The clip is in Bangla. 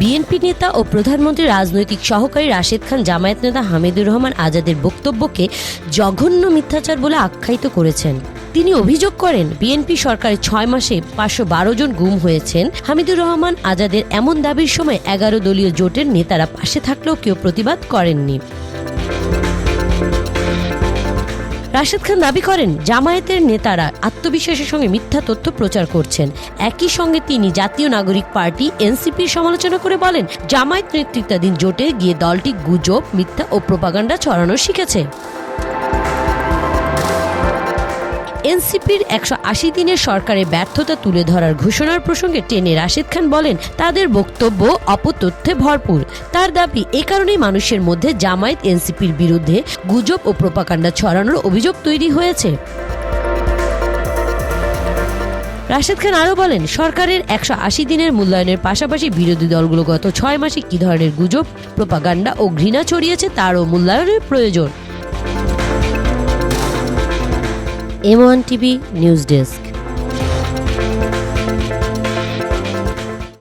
বিএনপি নেতা ও প্রধানমন্ত্রীর রাজনৈতিক সহকারী রাশেদ খান জামায়াত নেতা হামিদুর রহমান আজাদের বক্তব্যকে জঘন্য মিথ্যাচার বলে আখ্যায়িত করেছেন। তিনি অভিযোগ করেন, বিএনপি সরকারের ৬ মাসে ৫১২ জন গুম হয়েছেন। হামিদুর রহমান আজাদের এমন দাবির সময় ১১ দলীয় জোটের নেতারা পাশে থাকলেও কেউ প্রতিবাদ করেননি। রাশেদ খান দাবি করেন, জামায়াতের নেতারা আত্মবিশ্বাসের সঙ্গে মিথ্যা তথ্য প্রচার করছেন। একই সঙ্গে তিনি জাতীয় নাগরিক পার্টি এনসিপির সমালোচনা করে বলেন, জামায়াত নেতৃত্বাধীন জোটে গিয়ে দলটি গুজব, মিথ্যা ও প্রোপাগান্ডা ছড়ানো শিখেছে। এনসিপির ১৮০ দিনের সরকারের ব্যর্থতা তুলে ধরার ঘোষণার প্রসঙ্গে টেনে রাশেদ খান বলেন, তাদের বক্তব্য অপতথ্যে ভরপুর। তার দাবি, এ কারণেই মানুষের মধ্যে জামায়াত এনসিপির বিরুদ্ধে গুজব ও প্রোপাগান্ডা ছড়ানোর অভিযোগ তৈরি হয়েছে। রাশেদ খান আরও বলেন, সরকারের ১৮০ দিনের মূল্যায়নের পাশাপাশি বিরোধী দলগুলো গত ৬ মাসে কী ধরনের গুজব, প্রোপাগান্ডা ও ঘৃণা ছড়িয়েছে তারও মূল্যায়নের প্রয়োজন। M1 TV news desk.